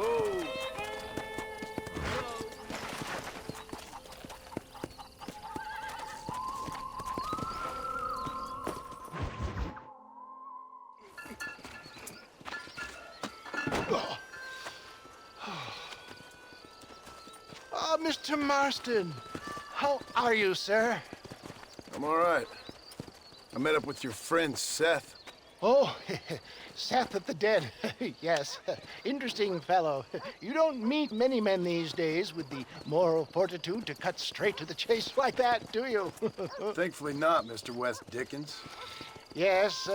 Whoa! Oh, Mr. Marston. How are you, sir? I'm all right. I met up with your friend, Seth. Oh, Seth of the Dead. Yes, interesting fellow. You don't meet many men these days with the moral fortitude to cut straight to the chase like that, do you? Thankfully not, Mr. West Dickens. Yes,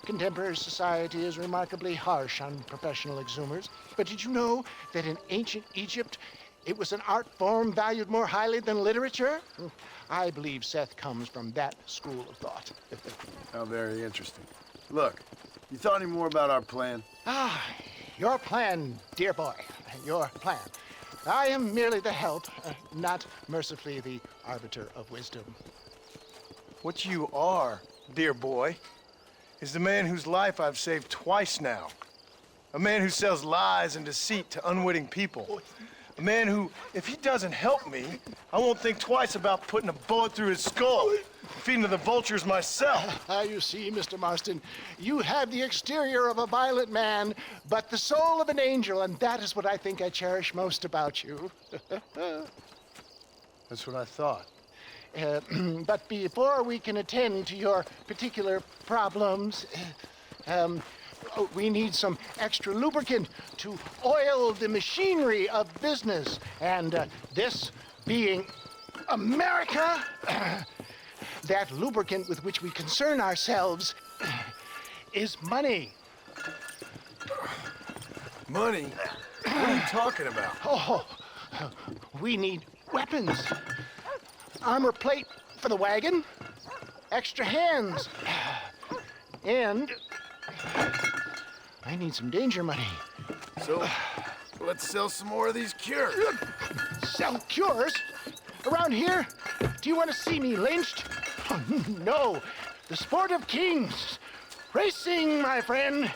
contemporary society is remarkably harsh on professional exhumers. But did you know that in ancient Egypt, it was an art form valued more highly than literature? I believe Seth comes from that school of thought. How very interesting. Look, you thought any more about our plan? Ah, your plan, dear boy, your plan. I am merely the help, not mercifully the arbiter of wisdom. What you are, dear boy, is the man whose life I've saved twice now. A man who sells lies and deceit to unwitting people. A man who, if he doesn't help me, I won't think twice about putting a bullet through his skull, feeding to the vultures myself. You see, Mr. Marston, you have the exterior of a violent man, but the soul of an angel, and that is what I think I cherish most about you. That's what I thought. But before we can attend to your particular problems, we need some extra lubricant to oil the machinery of business. And this being America, that lubricant with which we concern ourselves is money. Money? What are you talking about? Oh, we need weapons. Armor plate for the wagon, extra hands, and I need some danger money. So, let's sell some more of these cures. Sell cures? Around here? Do you want to see me lynched? Oh, no, the sport of kings. Racing, my friend.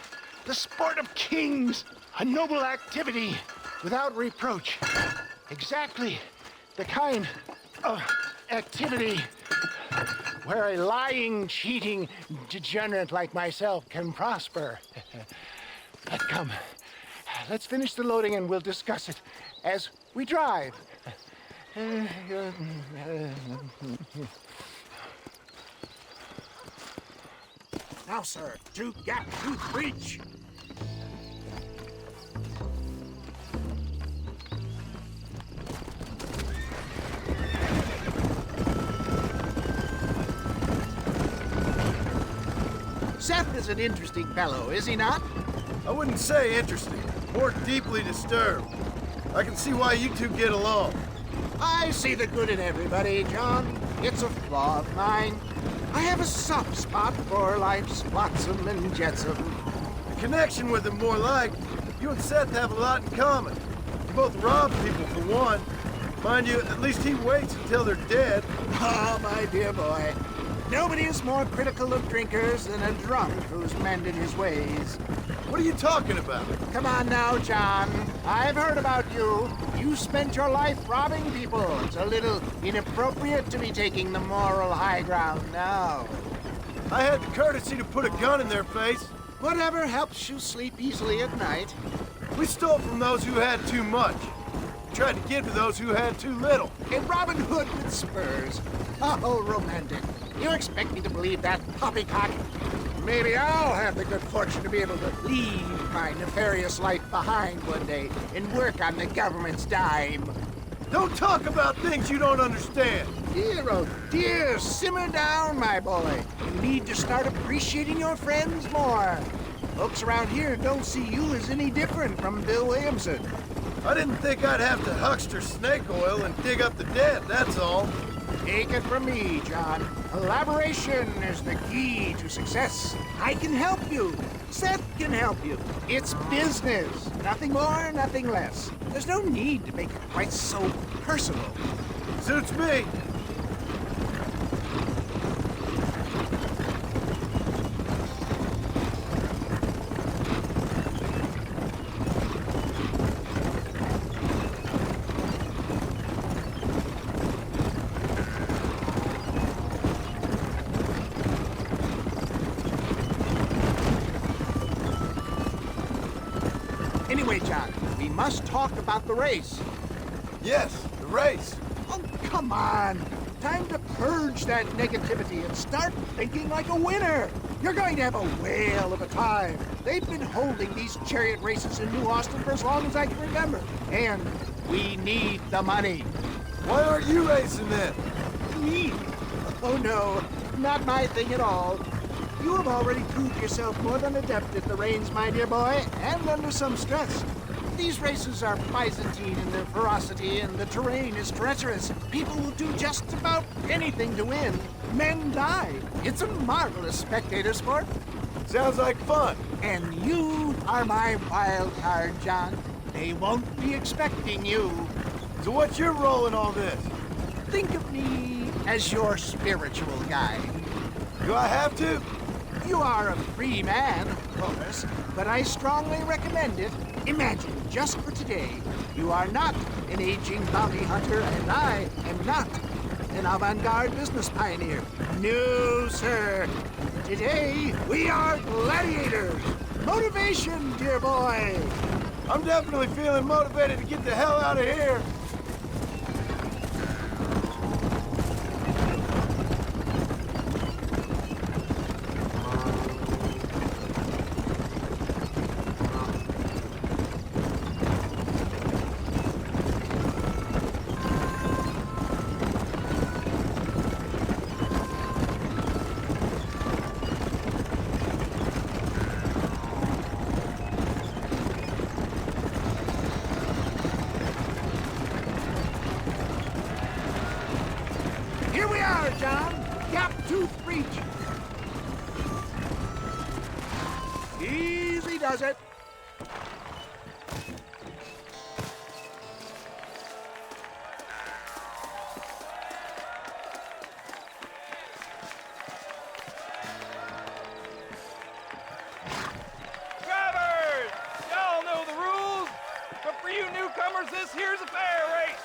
The sport of kings. A noble activity without reproach. Exactly the kind of activity where a lying, cheating degenerate like myself can prosper. But come, let's finish the loading and we'll discuss it as we drive. Now, sir, to gap tooth breach. Seth is an interesting fellow, is he not? I wouldn't say interesting, more deeply disturbed. I can see why you two get along. I see the good in everybody, John. It's a flaw of mine. I have a soft spot for life's flotsam and jetsam. The connection with him more like, you and Seth have a lot in common. You both rob people for one. Mind you, at least he waits until they're dead. Ah, my dear boy. Nobody is more critical of drinkers than a drunk who's mended his ways. What are you talking about? Come on now, John. I've heard about you. You spent your life robbing people. It's a little inappropriate to be taking the moral high ground now. I had the courtesy to put a gun in their face. Whatever helps you sleep easily at night. We stole from those who had too much. Tried to give to those who had too little. A Robin Hood with spurs. Oh, romantic. You expect me to believe that poppycock? Maybe I'll have the good fortune to be able to leave my nefarious life behind one day and work on the government's dime. Don't talk about things you don't understand. Dear, oh dear, simmer down, my boy. You need to start appreciating your friends more. Folks around here don't see you as any different from Bill Williamson. I didn't think I'd have to huckster snake oil and dig up the dead, that's all. Take it from me, John. Collaboration is the key to success. I can help you. Seth can help you. It's business. Nothing more, nothing less. There's no need to make it quite so personal. Suits me. Anyway, John, we must talk about the race. Yes, the race. Oh, come on. Time to purge that negativity and start thinking like a winner. You're going to have a whale of a time. They've been holding these chariot races in New Austin for as long as I can remember. And we need the money. Why aren't you racing then? Me? Oh, no. Not my thing at all. You have already proved yourself more than adept at the reins, my dear boy, and under some stress. These races are Byzantine in their ferocity, and the terrain is treacherous. People will do just about anything to win. Men die. It's a marvelous spectator sport. Sounds like fun. And you are my wild card, John. They won't be expecting you. So what's your role in all this? Think of me as your spiritual guide. Do I have to? You are a free man, of course, but I strongly recommend it. Imagine, just for today, you are not an aging bounty hunter, and I am not an avant-garde business pioneer. No, sir. Today, we are gladiators. Motivation, dear boy. I'm definitely feeling motivated to get the hell out of here. Here we are, John. Gap tooth reach. Easy does it. Drivers! Y'all know the rules, but for you newcomers, this here's a fair race.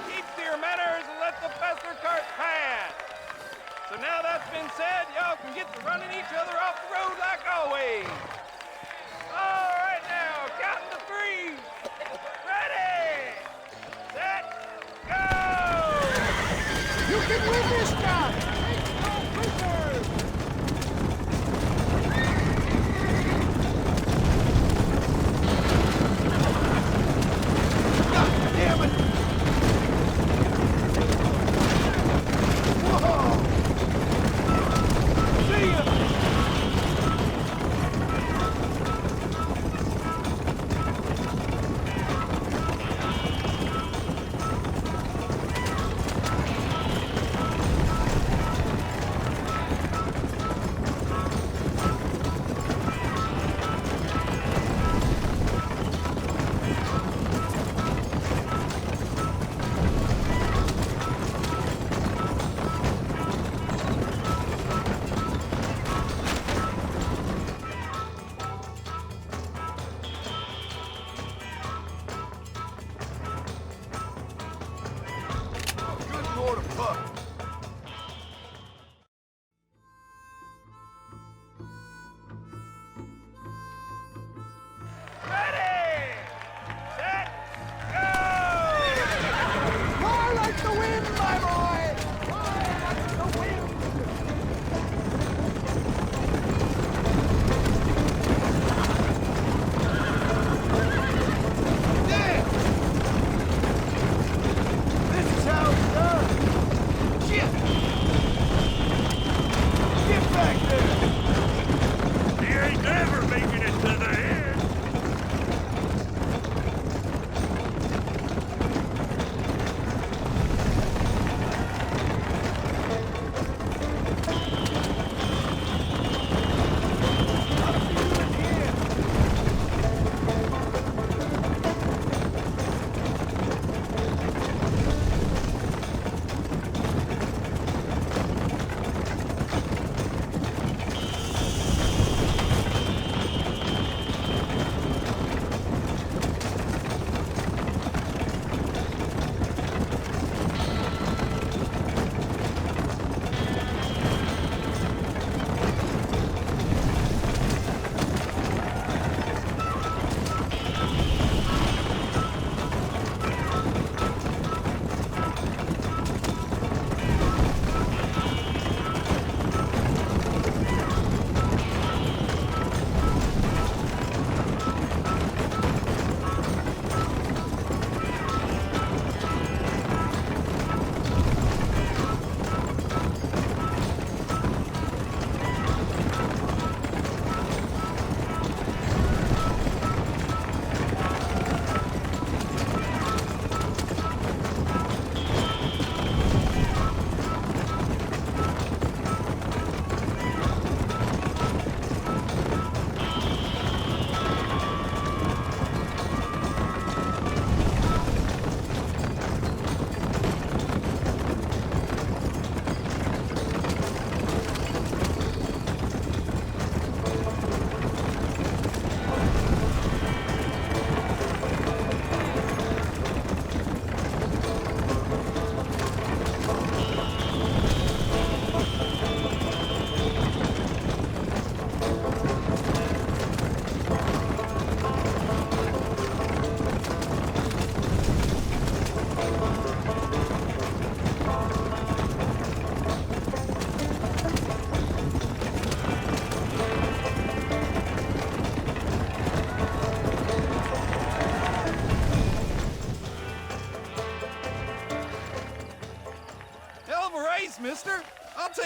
Keep to your manners and let the faster cart pass. So now that's been said, y'all can get to running each other off the road like always. All right now, counting to three. Ready, set, go! You can win this, John. Take no prisoners. God damn it! Whoa! See ya!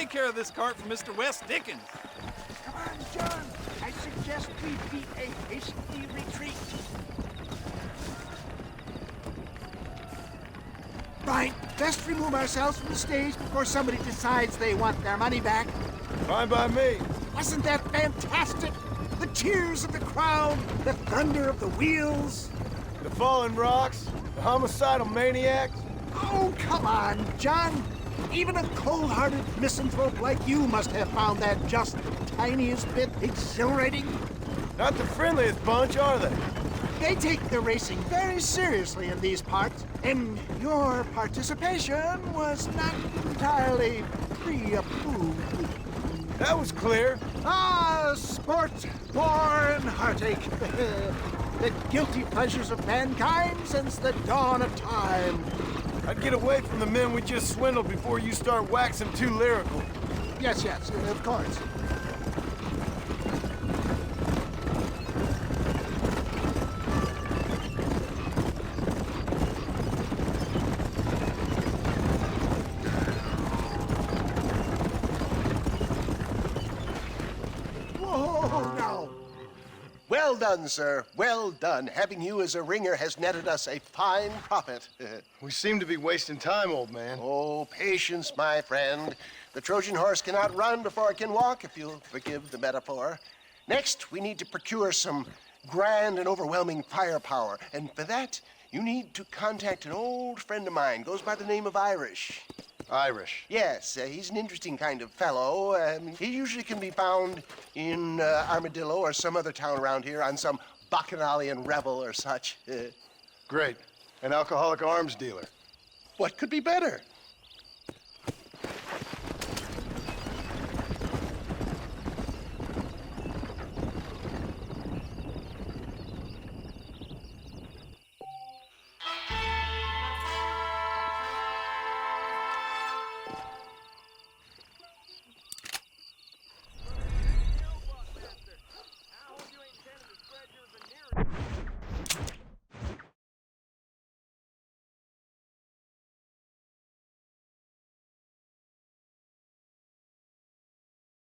take care of this cart for Mr. West Dickens. Come on, John. I suggest we beat a hasty retreat. Right. Best remove ourselves from the stage before somebody decides they want their money back. Fine by me. Wasn't that fantastic? The cheers of the crowd, the thunder of the wheels. The fallen rocks, the homicidal maniacs. Oh, come on, John. Even a cold-hearted misanthrope like you must have found that just the tiniest bit exhilarating. Not the friendliest bunch, are they? They take the racing very seriously in these parts, and your participation was not entirely pre-approved. That was clear. Ah, sport, war, and heartache. The guilty pleasures of mankind since the dawn of time. I'd get away from the men we just swindled before you start waxing too lyrical. Yes, of course. Whoa, now. Well done, sir. Well done. Having you as a ringer has netted us a fine profit. We seem to be wasting time, old man. Oh, patience, my friend. The Trojan horse cannot run before it can walk, if you'll forgive the metaphor. Next, we need to procure some grand and overwhelming firepower. And for that, you need to contact an old friend of mine. Goes by the name of Irish. Irish. Yes, he's an interesting kind of fellow. He usually can be found in Armadillo or some other town around here on some bacchanalian revel or such. Great. An alcoholic arms dealer. What could be better?